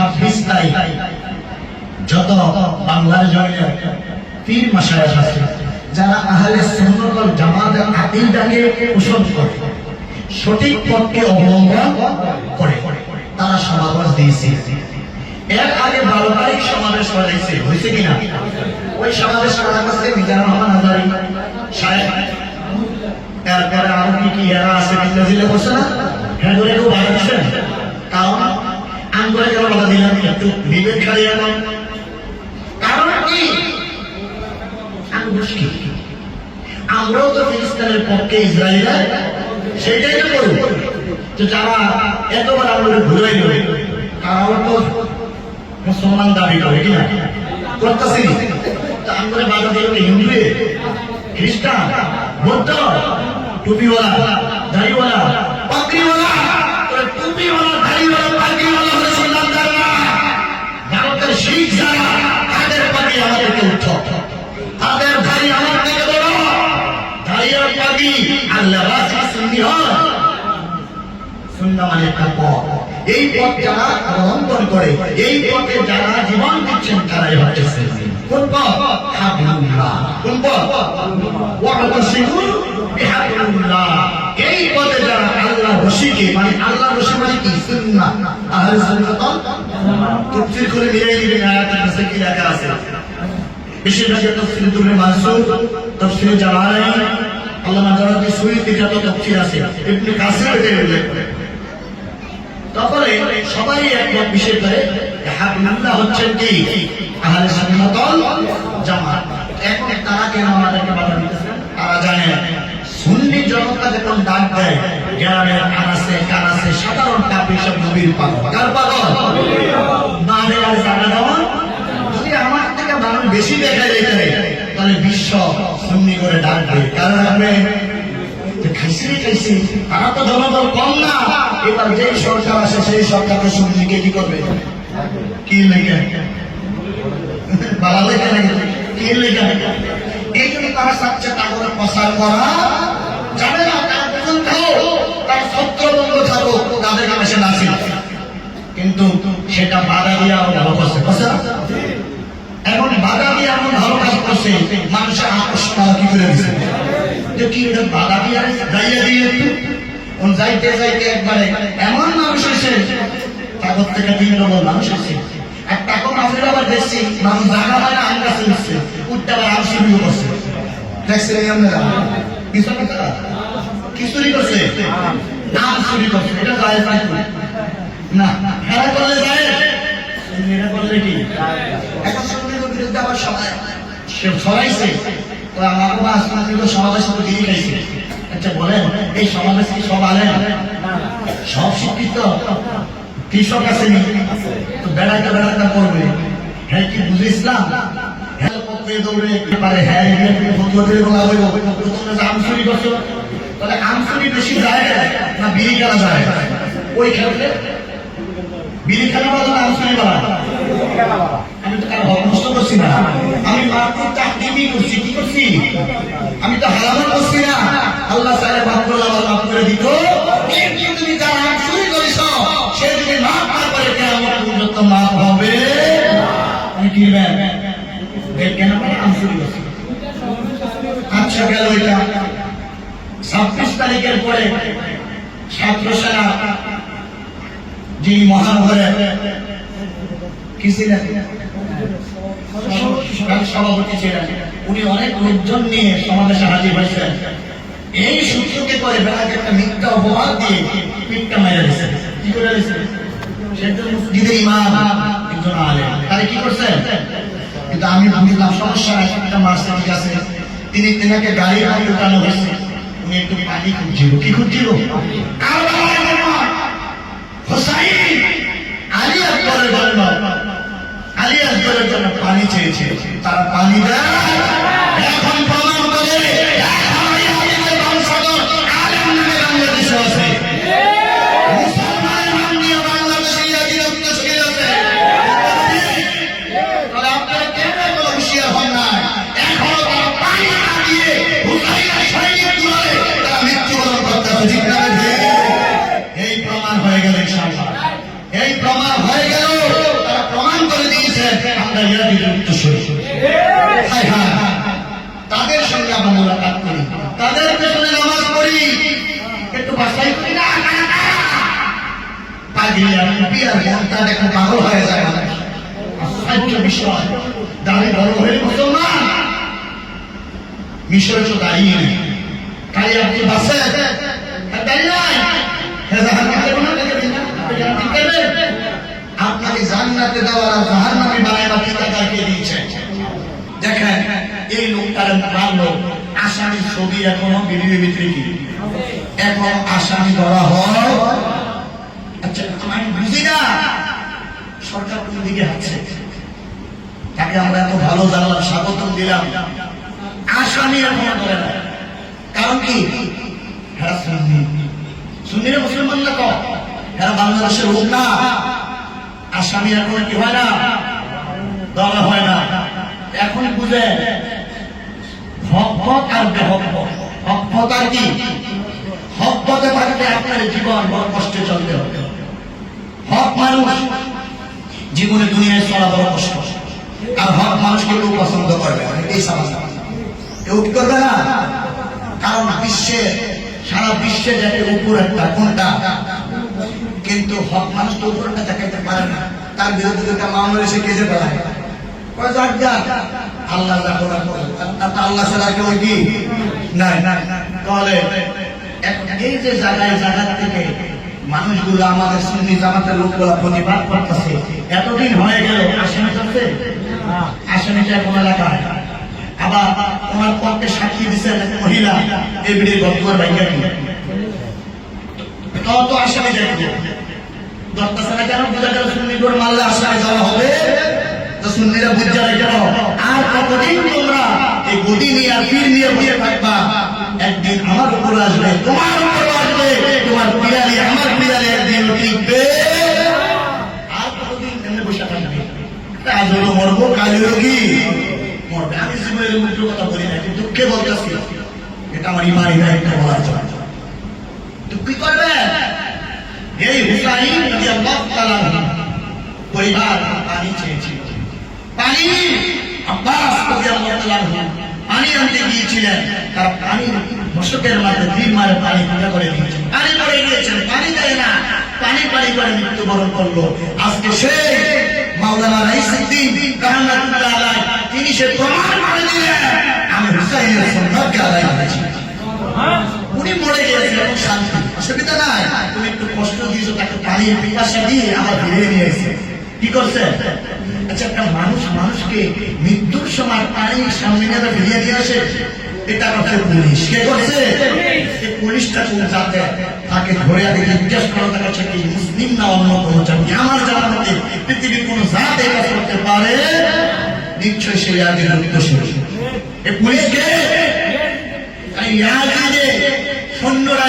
26 তারিখ যত বাংলার জমিনে পীর মাশায়েখ আছে যারা আহলে সুন্নাত ওয়াল জামাতের আকীদাকে পোষণ করে, সঠিক পথকে অবলম্বন করে, তারা সমাবেশ দিয়েছে। এর আগে 12 তারিখ সমাবেশ হয়েছে কিনা? ওই সমাবেশ করা করছে মিজানুর রহমান আজারী সাহেব। এরপরে আরো কি এরা আছে বিল্লাজিলে বসে না, হ্যাঁ ধরে কেউ বাধা দিচ্ছেন। কারণ আঙ্গুরে কেন বাধা দিলাম, একটু বিবেক খাড়িয়ে নয়। কারণ কি আমরাও তো ফিলিস্তিনের পক্ষে, ইসরায়েলের সেটাই তো করব। তো যারা এতবার আমরা ঘুরে নেবে তারাও তো মুসলমান দাবি করে কিনা, করতেছি। তা আমরা বাধা দিল হিন্দু, খ্রিস্টান, বৌদ্ধ, টুপিওয়ালা, দাড়িওয়ালা, পাগড়িওয়ালা, টুপিওয়ালা, দাড়িওয়ালা, পাগড়িওয়ালা হলে সুন্নাত না। ভারতের শিখ যারা তাদের পাগড়ি আমাদের থেকে উঠো, তাদের দাড়ি আমার থেকে বড়, দাড়ি আর পাগড়ি আল্লাহ রাসূল সুন্নি হয়। সুন্নাহ মানে একটা পথ, এই পথ যারা অবলম্বন করে, এই পথে যারা জীবন দিচ্ছেন তারাই হচ্ছে সুন্নি। কোন পথ? হাবলুল্লাহ। কোন পথ? ওয়াতাসিমু বিহাবলিল্লাহ। এই পথে যারা আল্লাহ রশিকে, মানে আল্লাহ রশি মানে কি? সুন্নাহ। আহলে সুন্নাত তাফসীর করে মিলাই দিবেন আয়াতের কাছে কি লেখা আছে। বেশিরভাগ তাফসীর তুলে মানসুর, তাফসীর জালালাইন, আল্লামা জালালউদ্দিন সুয়ুতী যত তাফসীর আছে, ইবনে কাসির এর উল্লেখ করে। তারপরে সবাই একমত বিষয় করে হাবলুল্লাহ হচ্ছেন কি? আহলে সুন্নাত ওয়াল জামাত। এখন তারা কেন আমাদেরকে বাধা দিতেছেন? তারা জানে সুন্নি জনতা যখন ডাক দেয় গ্রামের আনাসে কানাসে সাধারণ কাপি সব নবীর পাগল। কার পাগল? মানে আর জানা দেওয়া। যদি আমার থেকে মানুষ বেশি দেখা যায় তাহলে বিশ্ব সুন্নি করে ডাকবে। কারণ আমরা খাইছি তারা তো জনবল কম না। এবার যেই সরকার আসে সেই সরকারকে সুন্নিকে কি করবে? কি লেগে বালা লেগে লাগে, কি লেগে? এই জন্য তারা চাচ্ছে তাদের প্রচার করা যাবে না। তার বেতন খাও, তার ছত্রভঙ্গ থাকো, তাদের কাছে সে নাচে। কিন্তু সেটা বাধা দিয়ে আরো ভালো করছে। এখন বাধা দিয়ে এমন ভালো কাজ করছে, মানুষের আকর্ষণ কি করে দিচ্ছে যে কি বাধা দিয়ে যাইয়া দিয়ে একটু যাইতে যাইতে একবারে এমন মানুষ এসে কাগজ থেকে 3 নম্বর মানুষ এসে আর টাকা মাফের আবার দেখছি মানুষ জায়গা হয় না, আম গাছে উঠছে, উঠতে আবার আম শুরু করছে। দেখছেন আপনারা কি চুরি করছে? আম চুরি করছে। এটা জায়েজ না, খেলা করলে যায়, এটা করলে কি? এখন সুন্নিদের বিরুদ্ধে আবার সবাইছে আমাকে আসমান কিন্তু সমাবেশ তো দিয়ে খাইছে। আচ্ছা বলেন এই সমাবেশ কি সব আলেম? সব শিক্ষিত কৃষক আসেনি তো বেড়াইতে বেড়াইতে করবে। হ্যাঁ কি বুঝে ইসলাম? হ্যাঁ পথে দৌড়ে পারে, হ্যাঁ আম চুরি করছো, তাহলে আম চুরি বেশি যায় না বিড়ি খেলা যায়? ওই খেলতে বিড়ি খেলা বলো না আম চুরি বলা? আমি তো কারো হক নষ্ট করছি না, আমি মাত্র চাকরি করছি। কি করছি? আমি তো হারাম করছি না। আল্লাহ চাইলে মাফ করলে আবার মাফ করে দিত। কিন্তু তুমি যারা আম চুরি করেছ সে যদি মাফ না করে কিয়ামত পর্যন্ত মাফ হবে কি? কেন আম চুরি করছি? আচ্ছা গেল এটা। 26 তারিখের পরে ছাত্র সেনা যিনি মহানগরে কি ছিলেন সভাপতি ছিলেন, উনি অনেক লোকজন নিয়ে সমাবেশে হাজির হয়েছেন। এই সূত্রকে করে বেড়াকে একটা মিথ্যা অপবাদ দিয়ে পিঠটা মেরে দিয়েছে। কি করে দিয়েছে? সেটা মসজিদের ইমাম একজন আলেম, তারা কি করছেন? কিন্তু আমি বুঝলাম সমস্যা একটা মাসে ঠিক আছে, তিনাকে গাড়ি হাতে উঠানো হয়েছে, উনি একটু পানি খুঁজছিল। কি খুঁজছিল? হোসাইন আলী আকবরের জন্য, আলী আকবরের জন্য পানি চেয়েছে। তারা পানি দেয়। এখন প্রমাণ করে বাংলাদেশে আছে মুসলমানের নাম নিয়ে বাংলাদেশে বিরক্ত ছড়িয়ে আছে। তাহলে আপনারা কেন কোনো হুঁশিয়ার হন না? এখনো তারা পানি না দিয়ে হুসাইনের সৈনিক বলে তারা মৃত্যুবরণ করতেছে। ঠিক না? এই প্রমাণ হয়ে গেল ইনশাআল্লাহ, এই প্রমাণ হয়ে গেল। আমরা ইয়াজিদের উত্তরসূরি। হায় হায়, তাদের সঙ্গে আমরা মোলাকাত করি, তাদের পেছনে নামাজ পড়ি, একটু বাসাই করি না, পাগলি আমি বিয়ার মনটা দেখে পাগল হয়ে যায়। আশ্চর্য বিষয়, দাঁড়ে বড় হয়ে মুসলমান, মিশরে তো দাঁড়িয়ে নেই, তাই আপনি বাসে আপনাকে জান্নাতে দেওয়ার আর জাহান্নামে বানাবার ঠিকাদারকে দিয়েছেন। দেখেন এই লোকটার মানলো আসামির ছবি এখনো ভিডিও ভিতরে কি এখন আসামি ধরা হয়। আচ্ছা আমি বুঝি না সরকার কোন দিকে আছে, তাকে আমরা এত ভালো জানলাম, স্বাগত দিলাম, আসামি এখনো ধরে না। কারণ কি হ্যাঁ সুন্নিরা মুসলমান না, তো হ্যাঁ বাংলাদেশের লোক না, আসামি এখন কি হয় না, ধরা হয় না। এখন বুঝে হক আর বেহক, হক আর কি, হক পথে থাকতে আপনার জীবন বড় কষ্টে চলতে হবে। হক মানুষ জীবনে দুনিয়ায় চলা বড় কষ্ট, আর হক মানুষকে কেউ পছন্দ করবে এই সমস্যা, কেউ কি করবে না। কারণ বিশ্বে সারা বিশ্বে যাকে উপর একটা কোনটা, কিন্তু হক মানুষ তো উপরটা দেখাইতে পারে না, তার বিরুদ্ধে দুটা মামলা এসে কেজে বেড়ায়, আল্লাহ আল্লাহ ছাড়া কেউ কি নাই। তাহলে এই যে জায়গায় জায়গা থেকে মানুষগুলো আমাদের সুন্নি জামাতের লোকগুলা প্রতিবাদ করতেছে, এতদিন হয়ে গেল আসামি করছে, আসামিটা কোন এলাকায়, আবার ওনার পক্ষে সাক্ষী দিচ্ছেন মহিলা, এই বিড়ির গল্পের ভাইয়া তো আসামি দেখবে দত্তাছাড়া কেন বোঝা গেল সুন্নি করে মারলে আসামি দেওয়া হবে, তো সুন্নিরা বুঝা কেন। আর কতদিন তোমরা এই গদি নিয়ে আর পীর নিয়ে বসে থাকবা, একদিন আমার উপর আসবে, তোমার উপর আসবে, তোমার পিয়ালি আমার পিয়ালি একদিন টিকবে। আর কতদিন এমনি বসে থাকবে, আজ হলো মরবো, কাল হলো কি মরবে। আমি জীবনের মুখের কথা বলি না, কিন্তু দুঃখে বলতেছি, এটা আমার ইমানি না, একটা বলার জন্য দুঃখ করবে। এই হুসাইন রাদিয়াল্লাহু তাআলা পরিবার পানি চেয়েছিল, পানি আব্বাস রাদিয়াল্লাহু তাআলা পানি আনতে গিয়েছিলেন, তার পানি মশকের মাঝে দিন মারে পানি ফুটা করে দিয়েছেন, পানি পড়ে গিয়েছেন, পানি দেয় না, পানি পানি করে মৃত্যুবরণ করলো। আজকে সেই মাওলানা রাইসুদ্দিন রাহমাতুল্লাহ আলাইহি তিনি সে প্রমাণ করে দিলেন আমি হুসাইনের সুন্নাতকে আদায় করেছি। উনি মরে গেছেন এবং শান্তি, অসুবিধা নাই, তুমি একটু কষ্ট দিয়েছো, তাকে পানির পিপাসা দিয়ে আবার ফিরিয়ে নিয়ে এসে কি করছে। আচ্ছা একটা মানুষ মানুষকে মৃত্যুর সময় পানির সামনে নিয়ে ফিরিয়ে দিয়ে আসে, এটা করছে পুলিশ। কে করছে? পুলিশটা কোন জাতে, তাকে ধরে আগে জিজ্ঞেস করা, তার কাছে কি মুসলিম না অন্য কোনো জাতি। আমার জানার মতে পৃথিবীর কোন জাত এই কাজ করতে পারে, নিশ্চয় সে ইয়াজিদের উত্তরসূরি। এই পুলিশকে সৈন্যরা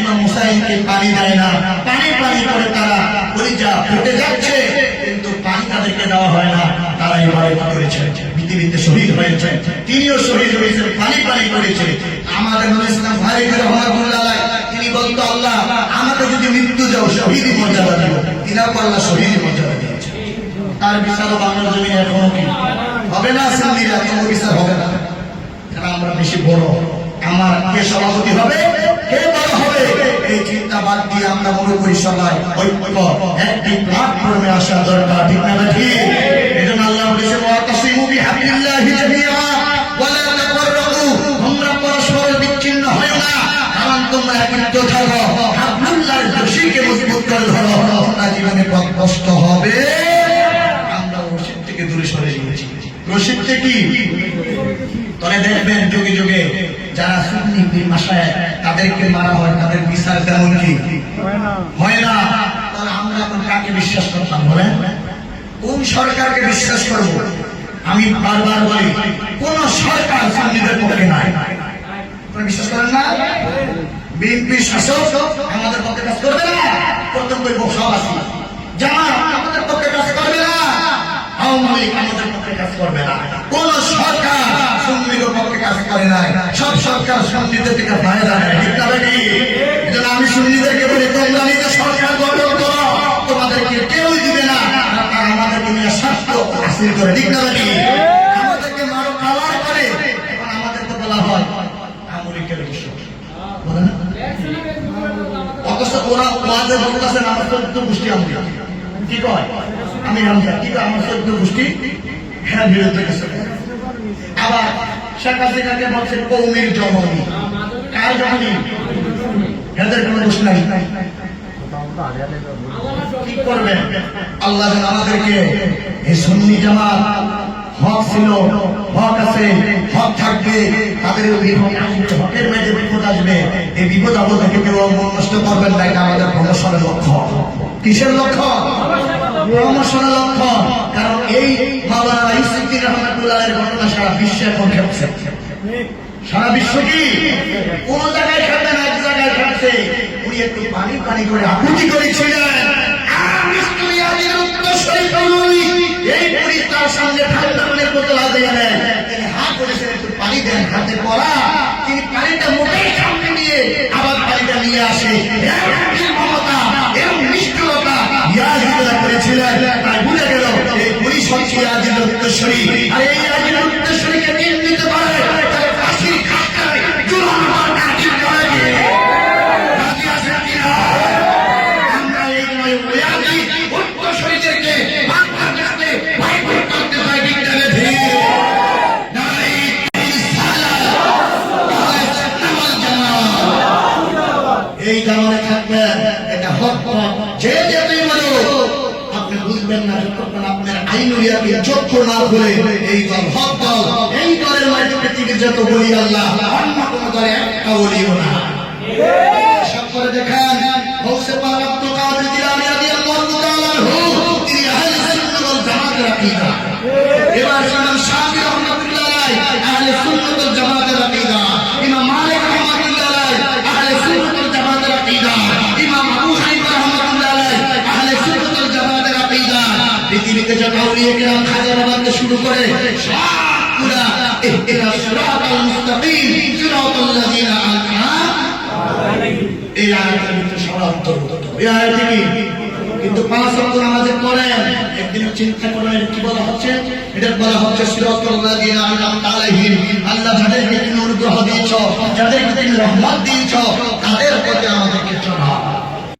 ইমাম হুসাইনকে পানি দেয় না, পানি পানি করে তারা কলিজা ফেটে যাচ্ছে, কিন্তু পানি তাদেরকে দেওয়া হয় না। তারা ইবাদত করেছে, পৃথিবীতে শহীদ হয়েছে, তিনিও শহীদ হয়েছেন, পানি পানি করেছে। আমাদের নবী ইসলাম ফারিদ রাহমাতুল্লাহ আলাইহি তিনি বলতো, আল্লাহ আমাকে যদি মৃত্যু দাও শহীদ মর্যাদা দিও, তিনাকে আল্লাহ শহীদ মর্যাদা দিয়েছে। তার বিচার বাংলার জমিনে এখনো কি হবে না? সুন্নিরা কোনো বিচার হবে না, কারণ আমরা বেশি বড়। আমার কে সভাপতি হবে, কে বড় হবে, এই চিন্তা বাদ দিয়ে আমরা মনে করি সবাই ঐক্য একটি প্ল্যাটফর্মে আসা দরকার, ঠিক না ঠিক? এজন্য আল্লাহ বলেছে ওয়াতাসিমু বিহাবিলিল্লাহি জামিআ ওয়া লা তাফাররাকু, তোমরা পরস্পর বিচ্ছিন্ন হয়ো না, কারণ তোমরা একত্র থাকো, হাবলুল্লাহর রশিকে মজবুত করে ধরো, তোমরা জীবনে কষ্ট হবে। আমরা রশিদ থেকে দূরে সরে গিয়েছি, রশিদ থেকে তবে দেখবেন যুগে যুগে যারা সুন্নি পীর মাশায়েখ তাদেরকে মারা হয়, তাদের বিচার তেমন কি হয় না। তাহলে আমরা এখন কাকে বিশ্বাস করতাম বলেন? কোন সরকারকে বিশ্বাস করব? আমি বারবার বলি কোন সরকার সুন্নিদের পক্ষে নাই। আপনারা বিশ্বাস করেন না? বিএনপি শাসক আমাদের পক্ষে কাজ করবে না, প্রথম করব সব আছে, জামাত আমাদের পক্ষে কাজ করবে না, আওয়ামী লীগ আমাদের পক্ষে কাজ করবে না। কোন সরকার সুন্নিদের পক্ষে কাজ করে নাই, সব সরকার সুন্নিদের থেকে ফায়দা নেয়, ঠিক না বেটি? এজন্য আমি সুন্নিদেরকে বলি তোমরা নিজে সরকার গঠন করো, তোমাদেরকে কেউ দিবে না, আমাদেরকে নিয়ে স্বার্থ আছে হাসিল করে, ঠিক না নাকি? আমাদেরকে মারো কালার করে, এখন আমাদেরকে বলা হয় আমেরিকার বিশ্ব, বলে না? অথচ ওরা ওয়াজে বলতেছেন আমার 14 গোষ্ঠী আমেরিকা, কি কয় আমি হামজা, কি কয় আমার 14 গোষ্ঠী হ্যাঁ বিরুদ্ধে গেছে। আবার শেখ হাসিনাকে বলছে কৌমির জননী, কার জননী? এদের কোনো দোষ নাই। কি করবেন? আল্লাহ যেন আমাদেরকে এই সুন্নি জামাত হক ছিল, হক আছে, হক থাকবে, তাদের হকের মাঝে বিপদ আসবে, এই বিপদ আপদ থেকে কেউ মন নষ্ট করবেন না। এটা আমাদের প্রমোশনের লক্ষ্য। কিসের লক্ষ্য? প্রমোশনের লক্ষ্য। কারণ এই মাওলানা ইউসুফউদ্দিন রহমাতুল্লাহের ঘটনা সারা বিশ্বে এখন খেলছে। সারা বিশ্ব কি কোন জায়গায় খেলবে না, এক জায়গায় খেলছে। উনি একটু পানি পানি করে আকুতি করেছিলেন, এই পরিষ্কার সামনে ঠান্ডা পানির বোতল হাতে গেলেন, তিনি হাত করেছেন একটু পানি দেন, হাতে পড়া তিনি পানিটা মুখের সামনে নিয়ে আবার পানিটা নিয়ে আসে। মমতা এবং নিষ্ঠুরতা ইয়াজিদরা করেছিলেন, তাই বুঝে গেল এই পুলিশ হচ্ছে ইয়াজিদের উত্তরসূরি। আর এই ইয়াজিদের উত্তরসূরিকে নিন্দিত করে তাকে ফাঁসির খাটকায় ঝুলানো হয়। আমরা এই ইয়াজিদ উত্তরসূরিদেরকে বাংলাদেশে বাইকট করতে চাই, ঠিক না বেঠিক? এই জামানে থাকবেন, এটা হক পথ। যে যেতেই বলো আপনি বুঝবেন না যতক্ষণ আপনার আইনুরিয়াকে যোগ্য না করে এই দল হক দল। এই দলের মাঝে পৃথিবীর যত বলি আল্লাহ, অন্য কোন দলে একটা বলিও না। সব করে দেখেন গৌসে পাক আব্দুল কাদের জিলানী রাদিয়াল্লাহু তাআলা আনহু, তিনি আহলে সুন্নাত ওয়াল জামাতের আকীদা। এবার ইমাম শাফিঈ রাহমাতুল্লাহ আলাইহি আহলে সুন্নাত ওয়াল জামাতের আকীদা, ইমাম মালিক রাহমাতুল্লাহ আলাইহি আহলে সুন্নাত ওয়াল জামাতের আকীদা, ইমাম আবু হানিফা রাহমাতুল্লাহ আলাইহি আহলে সুন্নাত ওয়াল জামাতের আকীদা। পৃথিবীতে যত আউলিয়া কেরাম খাজা বাবাকে শুরু করে সবগুলা ইহদিনাস সিরাতাল মুস্তাকিম সিরাতাল্লাযিনা আনআমতা আলাইহিম, এই আয়াতের ভিতরে সব অন্তর্ভুক্ত। এই আয়াতে কি কিন্তু 5 ওয়াক্ত নামাজে পড়েন, একদিন চিন্তা করেন কি বলা হচ্ছে? এটা বলা হচ্ছে সিরাতাল্লাযিনা আনআমতা আলাইহিম, আল্লাহ যাদেরকে তুমি অনুগ্রহ দিয়েছো, যাদেরকে তুমি রহমত দিয়েছো, তাদের প্রতি আমাদেরকে চলা।